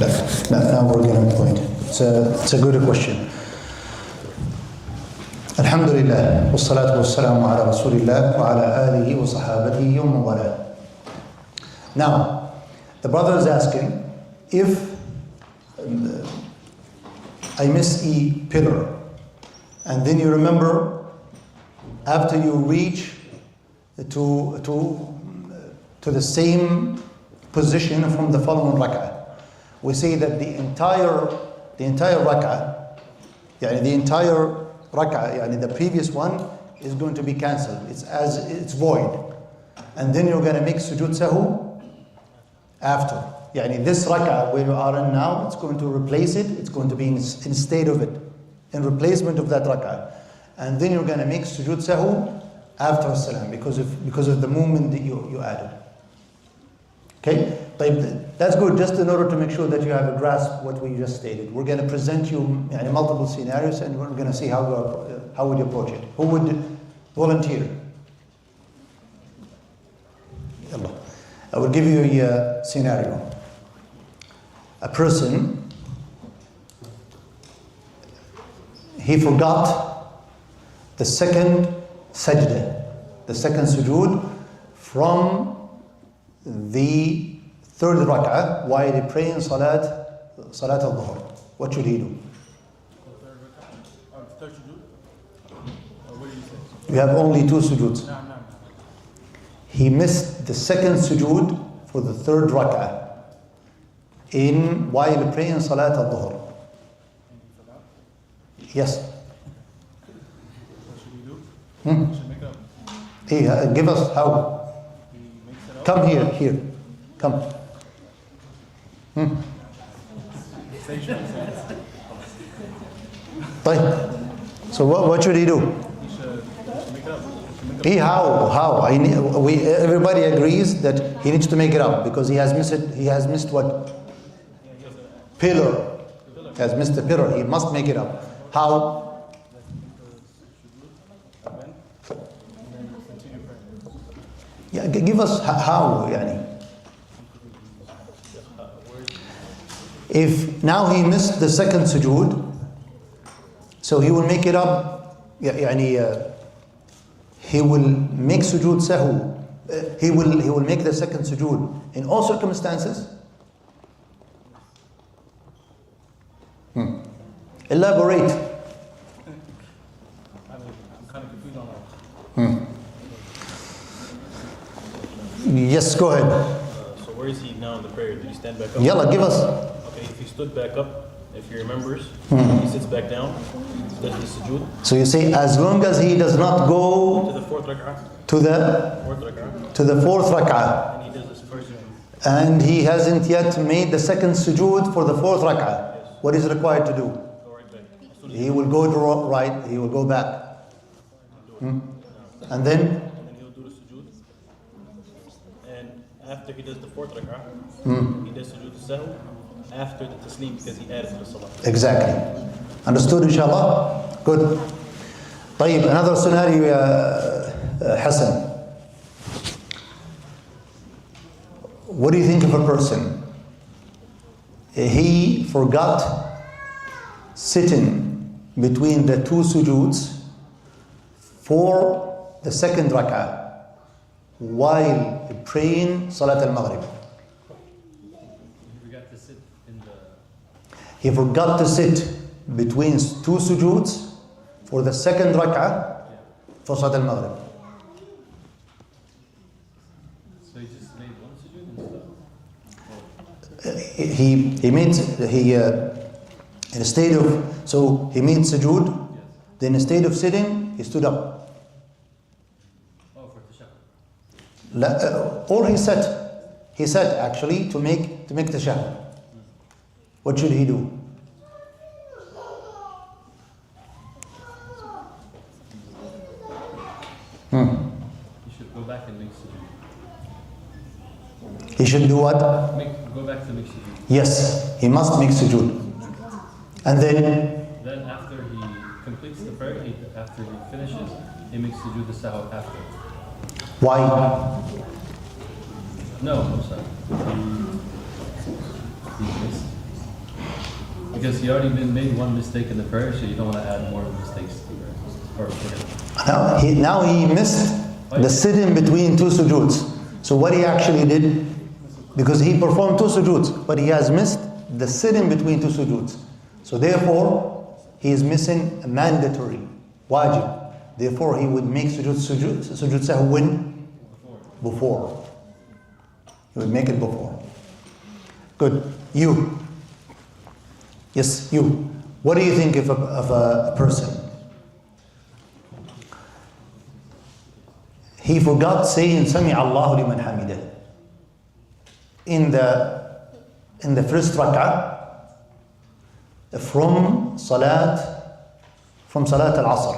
Now we're getting to the point. It's a good question. Alhamdulillah, wassalatu wassalamu ala rasulillah wa ala alihi wa sahabatihi wa mawala. Now, the brother is asking, if I miss a pillar, and then you remember after you reach to the same position from the following rak'ah, we say that the entire rak'ah, the previous one is going to be cancelled. It's void, and then you're going to make sujood sahu after. This rak'ah where you are in now, it's going to replace it. It's going to be instead of it, in replacement of that rak'ah, and then you're going to make sujood sahu after salam because of the movement that you added. Okay, that's good. Just in order to make sure that you have a grasp what we just stated, we're going to present you multiple scenarios, and we're going to see how would you approach it. Who would volunteer? Allah. I will give you a scenario. A person, he forgot the second sajda, the second sujood from the third rak'ah while he praying salat al-dhuhr. What should he do? Third sujood? What do you say? You have only two sujuds. No. He missed the second sujood for the third rak'ah while praying salat al-dhuhr. Yes. What should he do? He should make up. Hey, give us how. Come here. Come. So what should he do? He should make it up. How? Everybody agrees that he needs to make it up because he has missed what? Pillar. He has missed the pillar. He must make it up. How? Yeah, give us how, If now he missed the second sujood, so he will make it up, he will make sujood sahu. He will make the second sujood in all circumstances. Elaborate. I'm kind of confused on that. Yes, go ahead. So where is he now in the prayer? Did he stand back up? Yalla, give us. Okay, if he stood back up, if he remembers, he sits back down, does the sujood. So you say, as long as he does not go To the fourth rak'ah. to the fourth rak'ah, And he does his first sujood. and he hasn't yet made the second sujood for the fourth rak'ah, what is required to do? Go right back. As soon as He will go to right, he will go back. And then? and then he'll do the sujood. And after he does the fourth rak'ah, he does sujood sahu after the taslim because he added to the salah. Exactly. Understood, inshallah? Good. طيب, another scenario, Hassan. What do you think of a person? He forgot sitting between the two sujuds for the second rak'ah while praying Salat al-Maghrib. He forgot to sit between two sujuds for the second rak'ah for Salat al-Maghrib. So he just made one sujood instead? He instead of, so he made sujood, then instead of sitting, he stood up. Oh, for tashahhud. Or he sat actually to make tashahhud. What should he do? He should go back and make sujood. He should do what? Go back to make sujood. Yes, he must make sujood. And then after he completes the prayer, after he finishes, he makes sujood sahu after. why? No, I'm sorry. He missed. Because he already been made one mistake in the prayer, so you don't want to add more mistakes to the prayer. Or for him. Now he missed the sit-in between two sujuds. So what he actually did, because he performed two sujuds, but he has missed the sit-in between two sujuds. So therefore, he is missing a mandatory wajib. Therefore, he would make sujud sahw when? Before. He would make it before. Good. You. Yes, you. What do you think of a person? He forgot saying Sami Allahu liman hamidah in the first rak'ah from Salat al-Asr.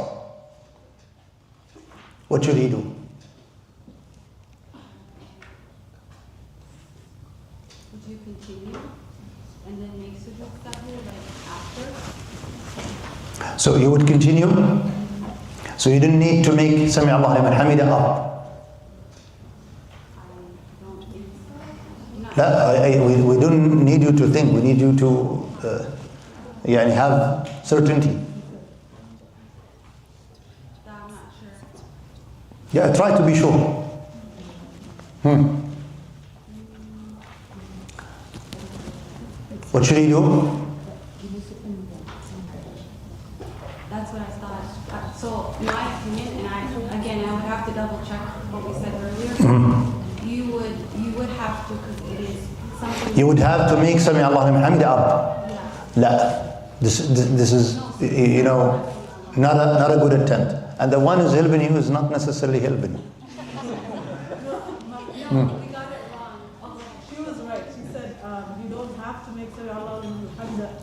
What should he do? Would you continue and then make sujood sahwi after? So you would continue. So you didn't need to make Sami Allahu liman hamidah up. I don't think so. We don't need you to think. We need you to have certainty. I'm not sure. Yeah, try to be sure. What should he do? That's what I thought. So, in my opinion, and I would have to double check what we said earlier. You would have to, because it is something. You would have to make Sami Allahu liman hamidah up. Yeah. La. This is not a good attempt. And the one who's helping you is not necessarily helping. No, we got it wrong. Okay. She was right. She said you don't have to make Sami Allah liman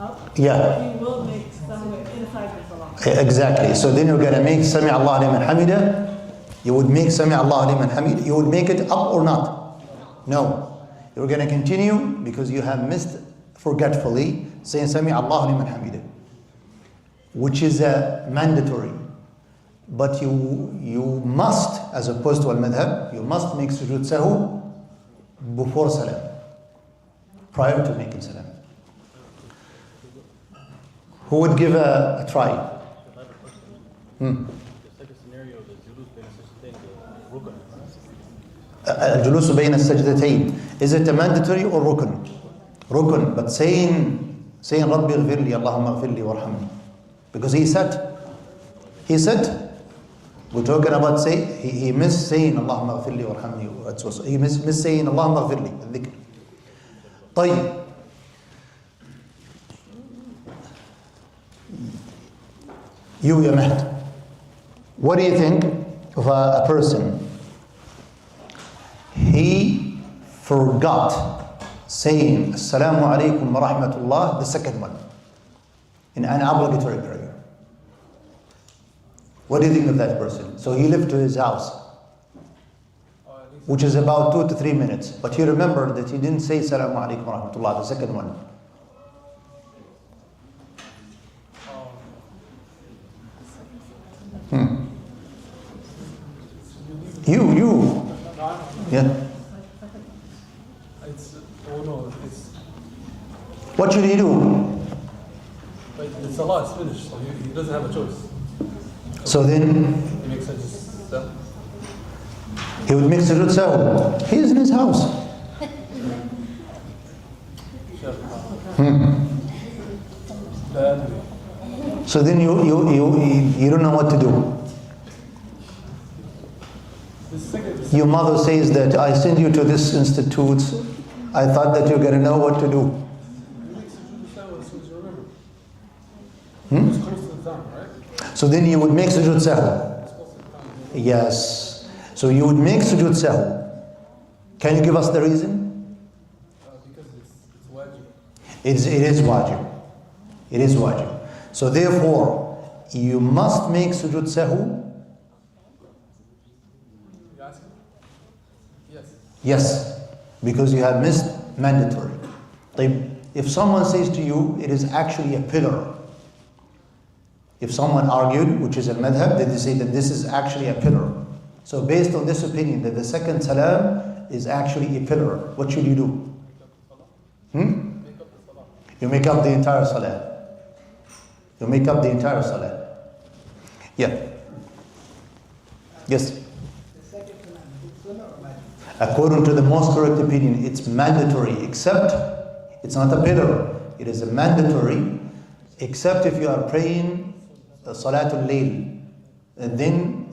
up. Yeah. You will make somewhere inside the salah. Exactly. So then you're gonna make Sami Allahu liman hamidah. You would make Sami Allahu liman hamidah. You would make it up or not? No. You're gonna continue because you have missed forgetfully saying Sami Allahu liman hamidah, which is a mandatory. But you must, as opposed to al-madhab, you must make sujood sahu before salam, prior to making salam. Who would give a try? The second scenario, the julus bayna sajdatayn, the rukn. Al-julus bayna sajdatayn. Is it a mandatory or rukn? Rukn, but saying Rabbi ighfirli, Allahumma ighfirli warhamni. Because he said. We're talking about he missed saying Allahumma ighfirli warhamni. He missed saying Allahumma ighfirli. الذكر. طيب. You, ya Mahd. What do you think of a person? He forgot saying Assalamu alaikum wa rahmatullah, the second one, in an obligatory prayer. What do you think of that person? So he left to his house, which is about 2 to 3 minutes, but he remembered that he didn't say Assalamu alaikum wa rahmatullah, the second one. You. Yeah. What should he do? The salah is finished, so he doesn't have a choice. So then He makes sense. he would make sujood sahw. He is in his house. So then you don't know what to do. Your mother says that I sent you to this institute. I thought that you're going to know what to do. So then you would make sujood sahw. Yes. So you would make sujood sahw. Can you give us the reason? Because it's wajib. It is wajib. It is wajib. So therefore, you must make sujood sahw. You asking? Yes. Yes, because you have missed mandatory. If someone says to you, it is actually a pillar. If someone argued, which is a madhab, then they say that this is actually a pillar. So based on this opinion, that the second salam is actually a pillar, what should you do? You make up the entire salah. You make up the entire salah. Yeah. Yes. According to the most correct opinion, it's mandatory, except it's not a pillar. It is a mandatory, except if you are praying Salatul Layl. And then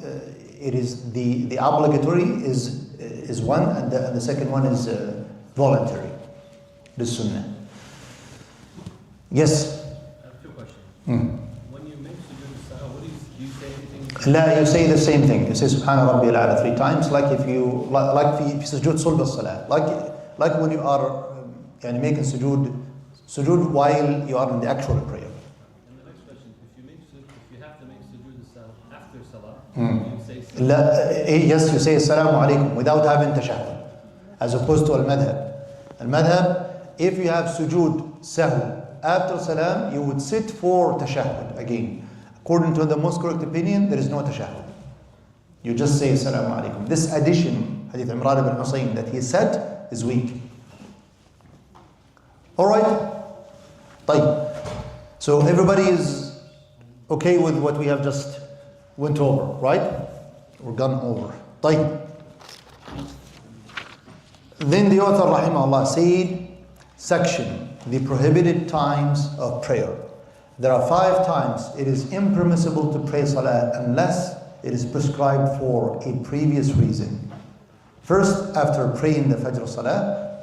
it is the obligatory is one, and the second one is voluntary, the sunnah. Yes. I have two questions. Hmm. When you make sujood salah, what do you say anything? لا, you say the same thing. You say Subhana Rabbi al-Ala 3 times, like if you like في sujood sulb al-salah, like when you are making sujood while you are in the actual prayer. And the next question: if you have to make sujood salah after salah, Hmm. you say لا, yes, you say Assalamu alaikum without having tashahhud, as opposed to al-madhab. Al-madhab, if you have sujood sahu after salam, you would sit for tashahhud again. According to the most correct opinion, there is no tashahhud. You just say Assalamu alaikum. This addition, Hadith Imran ibn Husayn, that he said is weak. Alright? طيب. So everybody is okay with what we have just went over, right? We're gone over. طيب. Then the author, rahimahullah, said, section, the prohibited times of prayer. There are 5 times it is impermissible to pray salah unless it is prescribed for a previous reason. First, after praying the Fajr salah.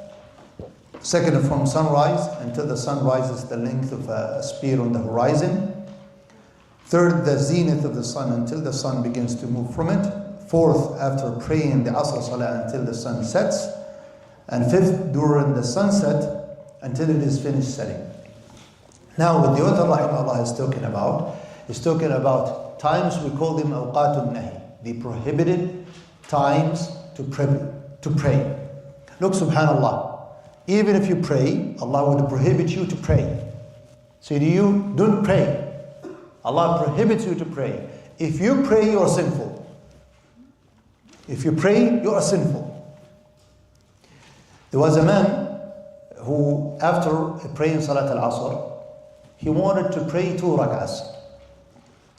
Second, from sunrise until the sun rises the length of a spear on the horizon. Third, the zenith of the sun until the sun begins to move from it. Fourth, after praying the Asr salah until the sun sets. And fifth, during the sunset until it is finished setting. Now, what the author rahimahullah is talking about times, we call them awqatun nahi, the prohibited times to pray. Look, subhanallah, even if you pray, Allah would prohibit you to pray. Say to you, don't pray. Allah prohibits you to pray. If you pray, you are sinful. If you pray, you are sinful. There was a man who, after praying Salat al-Asr, he wanted to pray 2 rak'ahs.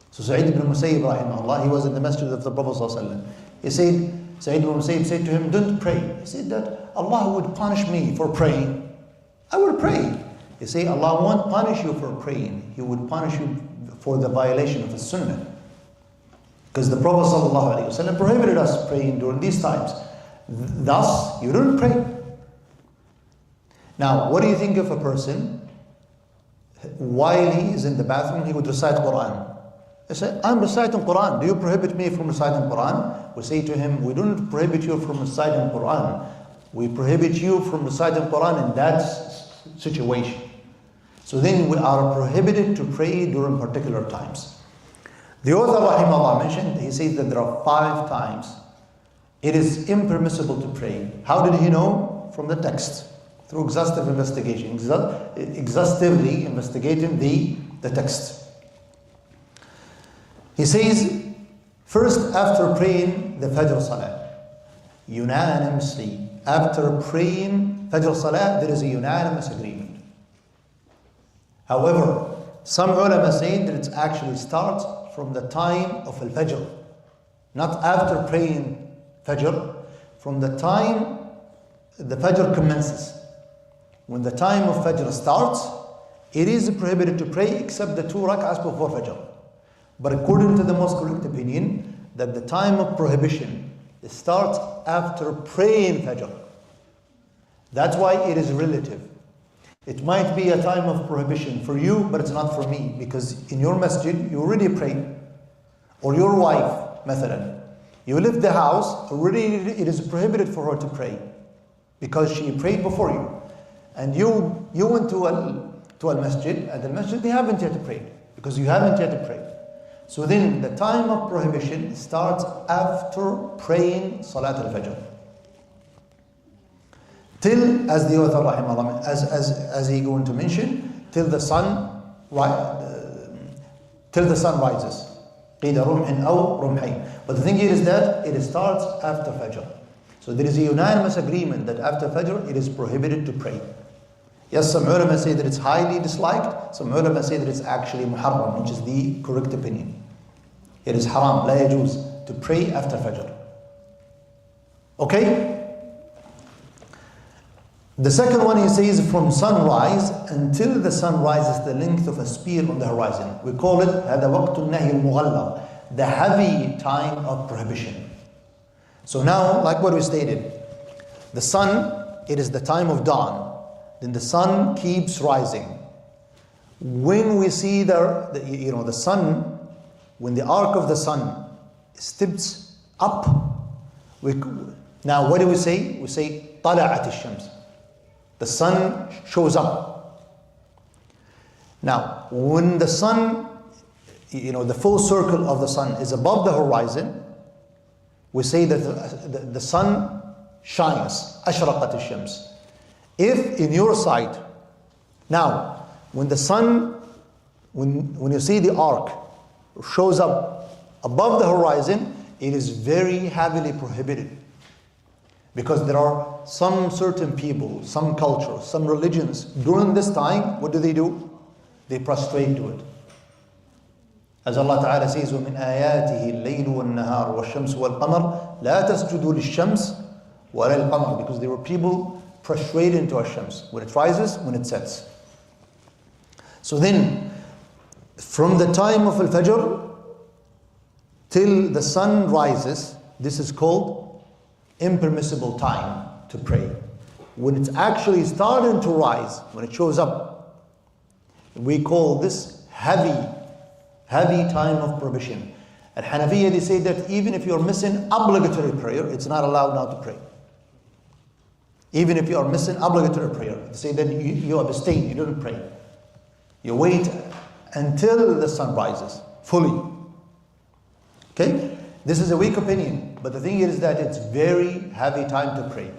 So Sa'id ibn Musayyib, rahimahullah, he was in the masjid of the Prophet ﷺ. He said, Sa'id ibn Musayyib said to him, don't pray. He said that Allah would punish me for praying. I will pray. He said, Allah won't punish you for praying. He would punish you for the violation of the sunnah. Because the Prophet ﷺ prohibited us praying during these times. Thus, you don't pray. Now, what do you think of a person, while he is in the bathroom, he would recite Quran? He said, I'm reciting Quran. Do you prohibit me from reciting Quran? We say to him, we don't prohibit you from reciting Quran. We prohibit you from reciting Quran in that situation. So then we are prohibited to pray during particular times. The author, rahimahullah, mentioned, he says that there are 5 times it is impermissible to pray. How did he know? From the text. Through exhaustive investigation, exhaustively investigating the text. He says, first, after praying the Fajr Salah, unanimously, after praying Fajr Salah, there is a unanimous agreement. However, some ulama say that it actually starts from the time of Al-Fajr, not after praying Fajr, from the time the Fajr commences. When the time of Fajr starts, it is prohibited to pray except the 2 rak'ahs before Fajr. But according to the most correct opinion, that the time of prohibition starts after praying Fajr. That's why it is relative. It might be a time of prohibition for you, but it's not for me, because in your masjid, you already prayed. Or your wife, mathalan. You left the house, already it is prohibited for her to pray, because she prayed before you. And you went to al-masjid, and al-masjid, they haven't yet prayed, because you haven't yet prayed. So then the time of prohibition starts after praying Salat al-Fajr. Till, as the author, rahimahullah, as he going to mention, till the sun rises. قِيدَ رُمْحٍ أَوْ رُمْحَيْنِ. But the thing here is that it starts after Fajr. So there is a unanimous agreement that after Fajr it is prohibited to pray. Yes, some ulama say that it's highly disliked. Some ulama say that it's actually muharram, which is the correct opinion. It is haram, la yajuz, to pray after Fajr. Okay? The second one, he says, from sunrise until the sun rises the length of a spear on the horizon. We call it هذا وقت النهي المغلظ, the heavy time of prohibition. So now, like what we stated, the sun, it is the time of dawn. Then the sun keeps rising. When we see the sun, when the arc of the sun steps up, now what do we say? We say طلعت الشمس. The sun shows up. Now, when the sun, the full circle of the sun is above the horizon, we say that the sun shines. أشرقت الشمس. If in your sight, now, when the sun, when you see the arc shows up above the horizon, it is very heavily prohibited. Because there are some certain people, some cultures, some religions, during this time, what do? They prostrate to it. As Allah Ta'ala says, وَمِنْ آيَاتِهِ اللَّيْلُ وَالنَّهَارُ وَالشَّمْسُ وَالْقَمَرُ لَا تَسْجُدُوا لِلشَّمْسِ وَلَا الْقَمَرِ. Because there were people prostrated to Shams, when it rises, when it sets. So then, from the time of Al-Fajr till the sun rises, this is called impermissible time to pray. When it's actually starting to rise, when it shows up, we call this heavy time of prohibition. At Hanafiya, they say that even if you're missing obligatory prayer, it's not allowed now to pray. Even if you are missing obligatory prayer, they say that you abstain, you don't pray. You wait until the sun rises fully. Okay? This is a weak opinion, but the thing is that it's very heavy time to pray.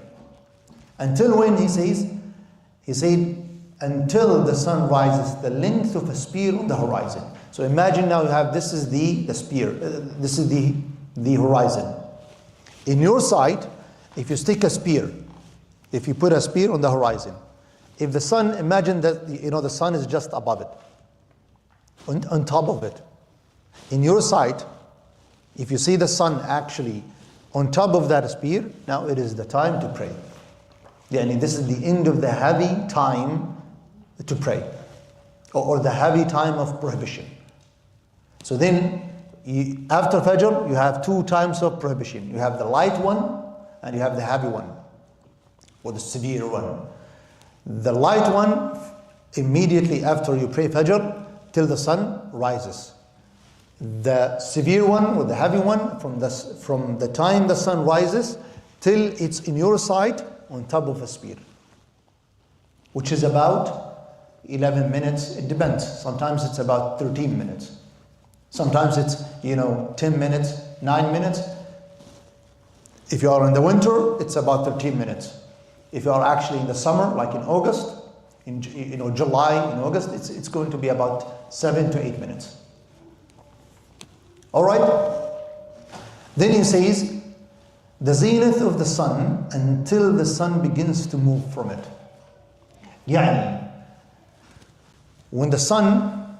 Until when, he said, until the sun rises the length of a spear on the horizon. So imagine now you have, this is the spear, this is the horizon. In your sight, if you stick a spear, if you put a spear on the horizon, if the sun, imagine that the sun is just above it, on top of it. In your sight, if you see the sun actually on top of that spear, now it is the time to pray. Yani this is the end of the heavy time to pray, or the heavy time of prohibition. So then, after Fajr, you have two times of prohibition. You have the light one, and you have the heavy one, or the severe one. The light one, immediately after you pray Fajr, till the sun rises. The severe one, or the heavy one, from the time the sun rises till it's in your sight on top of a spear, which is about 11 minutes. It depends. Sometimes it's about 13 minutes. Sometimes it's 10 minutes, 9 minutes. If you are in the winter, it's about 13 minutes. If you are actually in the summer, like in August, in July, in August, it's going to be about 7 to 8 minutes. All right. Then he says, the zenith of the sun until the sun begins to move from it. Yani, when the sun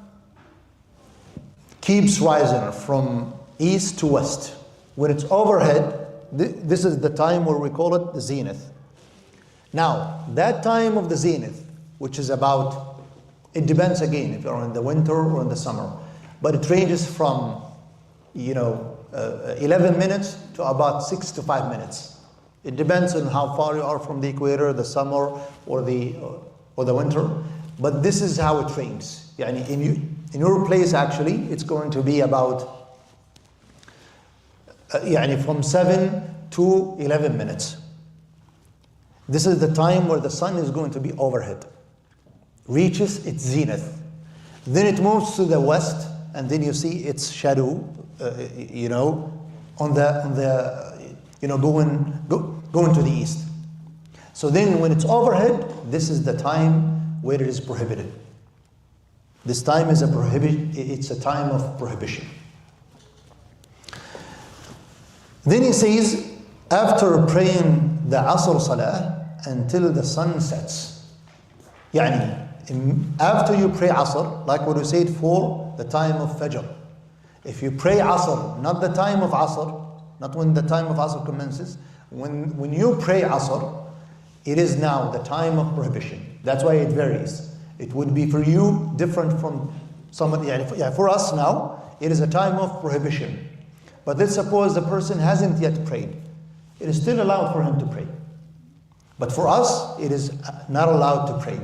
keeps rising from east to west, when it's overhead, this is the time where we call it the zenith. Now, that time of the zenith, which is about, it depends again if you're in the winter or in the summer, but it ranges from 11 minutes to about 6 to 5 minutes. It depends on how far you are from the equator, the summer or the winter. But this is how it ranges. Yani in your place, actually, it's going to be about from 7 to 11 minutes. This is the time where the sun is going to be overhead, reaches its zenith. Then it moves to the west, and then you see its shadow, going to the east. So then when it's overhead, this is the time where it is prohibited. This time is it's a time of prohibition. Then he says, after praying the Asr Salah until the sun sets. After you pray Asr, like what we said for the time of Fajr. If you pray Asr, not the time of Asr, not when the time of Asr commences, when you pray Asr, it is now the time of prohibition. That's why it varies. It would be for you different from somebody. For us now, it is a time of prohibition. But let's suppose the person hasn't yet prayed. It is still allowed for him to pray. But for us, it is not allowed to pray.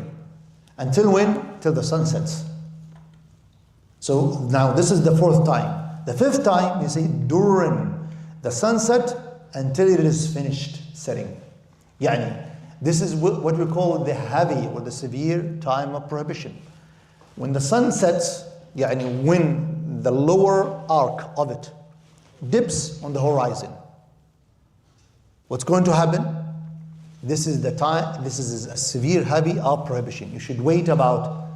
Until when? Till the sun sets. So now this is the fourth time. The fifth time, you see, during the sunset until it is finished setting. This is what we call the heavy or the severe time of prohibition. When the sun sets, when the lower arc of it dips on the horizon, what's going to happen? This is the time, this is a severe heavy of prohibition. You should wait about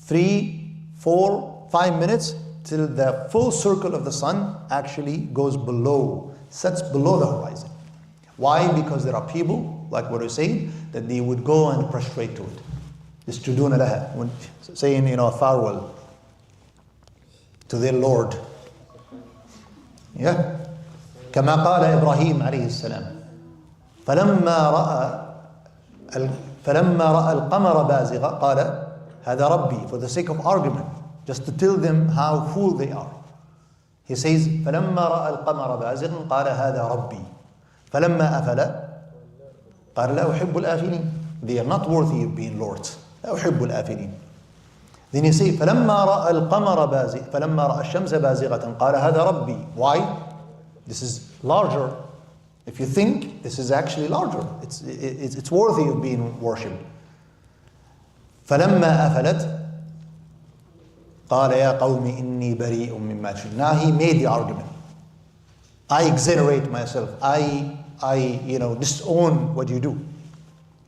3, 4, 5 minutes till the full circle of the sun actually goes below, sets below the horizon. Why? Because there are people, like what we say, that they would go and prostrate to it. يسجدون لها, when saying, a farewell to their Lord. كما قال إبراهيم عليه السلام فلما رأى القمر بازغا قال هذا ربي, for the sake of argument, just to tell them how fool they are. He says فلما رأى القمر بازغا قال هذا ربي فلما أفل قال لا أحب الآفلين. They are not worthy of being lords. لا أحب الآفلين. Then you say فلما رأى القمر بازغ فلما رأى الشمس بازغة قال هذا ربي. Why? This is larger. If you think, this is actually larger. It's worthy of being worshipped. فلما أفلت قال يا قوم إني بريء مما تشركون. Now he made the argument. I exonerate myself. I disown what you do.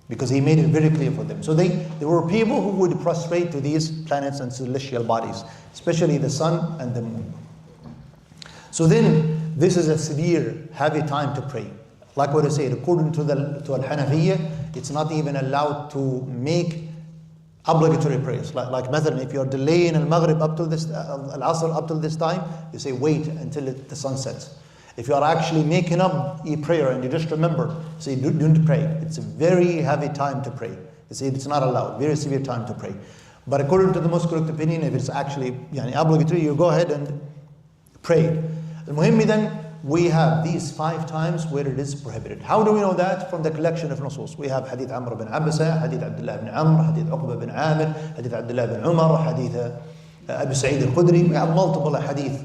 Because he made it very clear for them. So there were people who would prostrate to these planets and celestial bodies, especially the sun and the moon. So then, this is a severe, heavy time to pray. Like what I said, according to Al-Hanafiyyah, it's not even allowed to make obligatory prayers. Like Matn, if you're delaying Al-Maghrib up till this, Al-Asr up till this time, you say wait until the sun sets. If you are actually making up a prayer and you just remember, say don't pray. It's a very heavy time to pray. You say it's not allowed, very severe time to pray. But according to the most correct opinion, if it's actually obligatory, you go ahead and pray. Al-Muhimmi then, we have these 5 times where it is prohibited. How do we know that? From the collection of nusus. We have Hadith Amr bin Abasa, Hadith Abdullah bin Amr, Hadith Uqba bin Amir, Hadith Abdullah bin Umar, Hadith Abu Sa'id al-Khudri. We have multiple hadith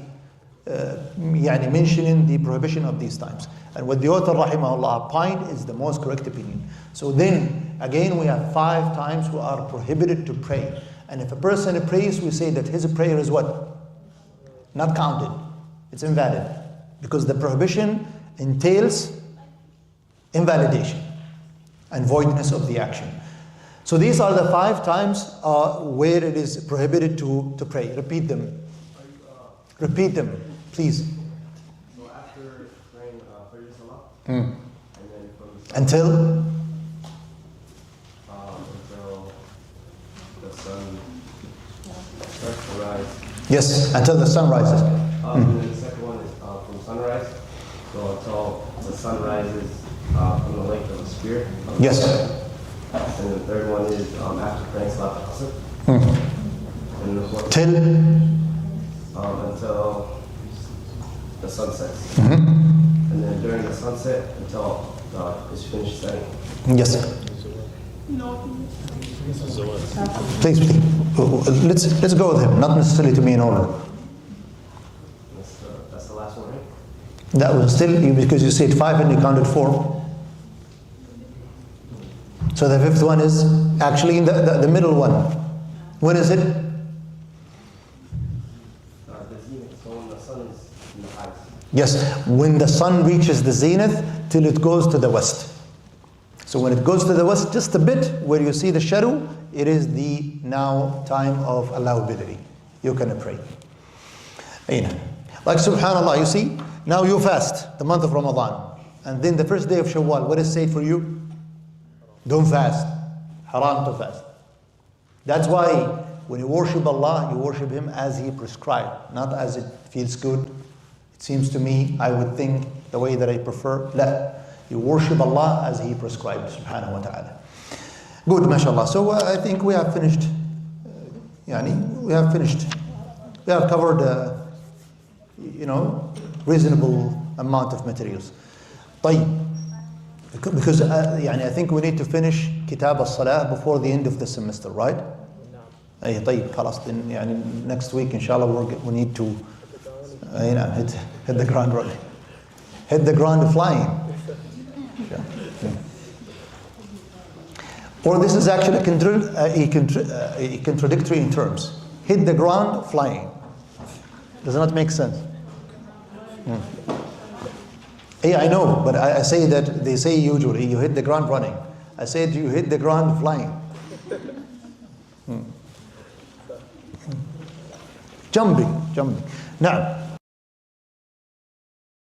mentioning the prohibition of these times. And what the author rahimahullah point is the most correct opinion. So then, again, we have 5 times who are prohibited to pray. And if a person prays, we say that his prayer is what? Not counted. It's invalid. Because the prohibition entails invalidation and voidness of the action. So these are the 5 times where it is prohibited to pray. Repeat them. Repeat them, please. So after praying Fajr Salah, Mm. and then from the Until the sun starts to rise. yes, until the sun rises. And then the second one is from sunrise, so until the sun rises from the length of the spear. Yes. And the third one is after praying Salat al-Asr. Mm. And the fourth Till until the sun sets. Mhm. And then during the sunset until it's finished setting. Yes. Please. Let's go with him, not necessarily to be in order. That's the last one, right? That was still because you said 5 and you counted 4. So the 5th one is actually in the middle one. When is it? The zenith, so when the sun is in the heights. Yes, when the sun reaches the zenith till it goes to the west. So when it goes to the west just a bit, where you see the shadow, it is the now time of allowability. You can pray. Like subhanallah, you see, now you fast the month of Ramadan. And then the first day of Shawwal, what is said for you? Don't fast. Haram to fast. That's why when you worship Allah, you worship Him as He prescribed, not as it feels good. It seems to me, I would think the way that I prefer. La. You worship Allah as He prescribed, subhanahu wa ta'ala. Good, mashallah. So I think we have finished. We have finished. We have covered, reasonable amount of materials. طيب. Because I think we need to finish Kitab al-Salah before the end of the semester, right? أي طيب خلاص. Then next week inshallah we need to hit the ground running, hit the ground flying. Yeah. Or this is actually contradictory in terms. Hit the ground flying. Does not make sense. Yeah, I know, but I say that they say usually you hit the ground running. I said you hit the ground flying. Jumping. Now,